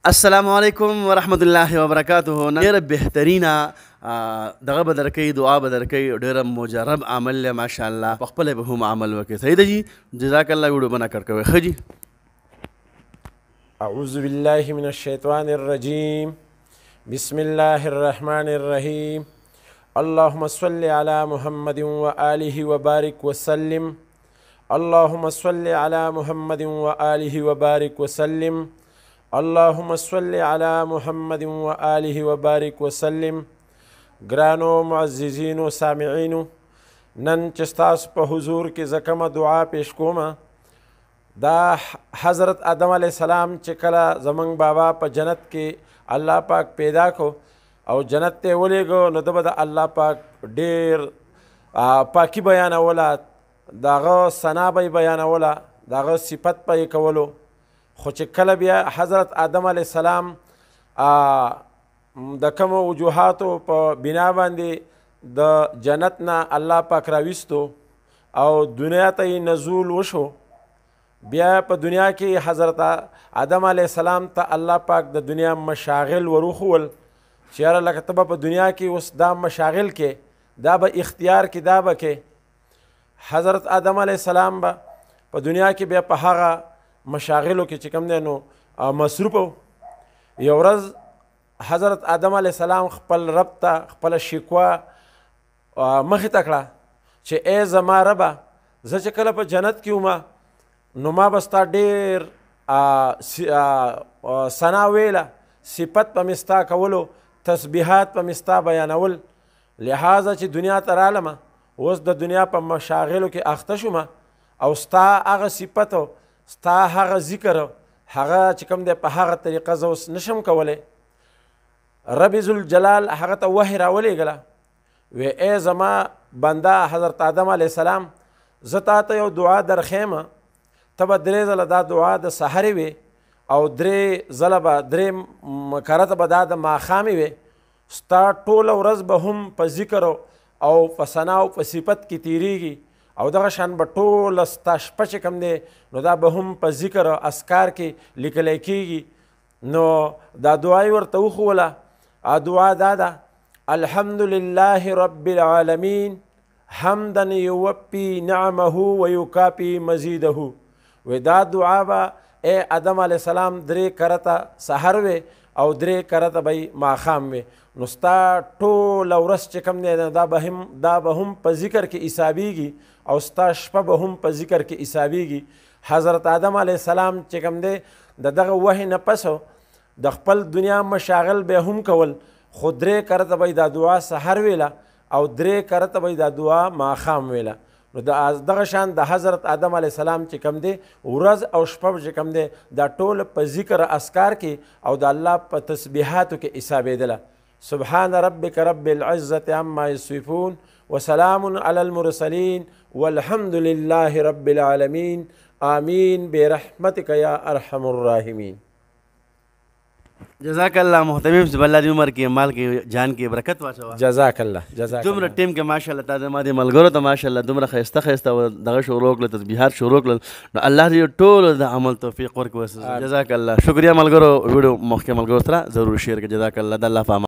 السلام علیکم ورحمت الله وبرکاته. ډیره بهترینه دغه به درکوي، دعا به درکوي. ډیره مجرب عمل دی ماشاءالله. په خپله به هم عمل وکړي. صحیح ده جي؟ جزاک الله. ویډیو به نکړ کوئ. ښه جي. اعوذ بالله من الشیطان الرجیم. بسم الله الرحمن الرحیم. اللهم صل على محمد وآله وبارك وسلم. اللهم صل على محمد وآله وبارك وسلم. اللهم صل على محمد وآله وبارك وسلم. ګرانو معززینو سامعینو، نن چې ستاسو په حضور کې زه کومه دعا پیش کومه، دا حضرت آدم علیه السلام چې کله زمونږ بابا په جنت کې الله پاک پیدا کو او جنت ته ولیږو، نو ده به د الله پاک ډیر پاکي بیانوله، دغه ثنا به یې بیانوله، دغه صفت به یې کولو. خو چې کله بیا حضرت آدم علیه السلام د کومو وجوهاتو په بنا باندې د جنت نه الله پاک راویستو او دنیا ته یې نزول وشو، بیا په دنیا کې حضرت آدم علیه السلام ته الله پاک د دنیا مشاغل وروښول چې یاره لکه ته به په دنیا کې اوس دا مشاغل کې، دا به اختیار کې، دا به کې. حضرت آدم علیه السلام به په دنیا کې بیا په هغه مشاغلو کې چې کوم دی نو مصروف و. یو ورځ حضرت آدم علیه السلام خپل رب ته خپله شکوا مخې ته کړه چې ای زما ربه، زه چې کله په جنت کې ومه نو ما به ستا ډېر ثنا ویله، صفت به مې ستا کولو، تسبیحات به مې ستا بیانول. لحاظه چې دنیا ته رالمه، اوس د دنیا په مشاغلو کې اخته شومه او ستا هغه صفت ستا هغه ذکر هغه چې کوم دی په هغه طریقه زه اوس نشم کولی. رب ذوالجلال هغه ته وحی راولېږله، وی ای زما بنده حضرت آدم علیه السلام، زه تا ته یو دعا درخیمه، ته به 3 ځله دا دعا د سحرې وې او 3 ځله به 3 کرته به دا د ماښامې وې. ستا ټوله ورځ به هم په ذکر او په ثنا او په صفت کې تیریږي او دغه شان به ټوله ستا شپه چې کوم دی نو دا به هم په ذکر او اذکار کې لیکلی کېږي. نو دا دعا یې ورته وښوله. دعا دا ده: الحمد لله رب العالمین حمدا یوفی نعمه و یکافی مزیده. وی دا دعا به ای آدم علیه السلام 3 کرته سحر وی او 3 کرته به ماښام وی. نو ستا ټوله ورځ چې کوم دی دا به هم په ذکر کې حسابیږي او ستا شپه به هم په ذکر کې حسابیږي. حضرت آدم علیه السلام چې کوم دی د دغه وحی نه پس د خپل دنیا مشاغل به هم کول، خو 3 کرته به دا دعا سحر ویله او 3 کرته به دا دعا ماښام ویله. نو دغه شان د حضرت آدم علیه السلام چې کوم دی ورځ او شپه چې کوم دی دا ټول په ذکر اذکار کې او د الله په تسبیحاتو کې حسابېدله. سبحان ربک رب العزة عما یصفون وسلام علی المرسلین والحمد لله رب العالمین آمین برحمتک یا ارحم الراحمین. جزاک الله محترم صاحب، الله دې عمر کې مال کې جان کې برکت واچوه. جزاک الله. جزاک دومره ټیم کې ماشاءالله تا زما دې ملګرو ته ماشاءالله دومره ښایسته ښایسته دغه شروع کړل، تسبیحات شروع کړل. نو الله دې ټولو د عمل توفیق ورکړي. جزاک الله. شکریہ ملګرو. ویډیو مخکې ملګرو سره ضرور شیر کړئ. جزاک الله. د الله په امان.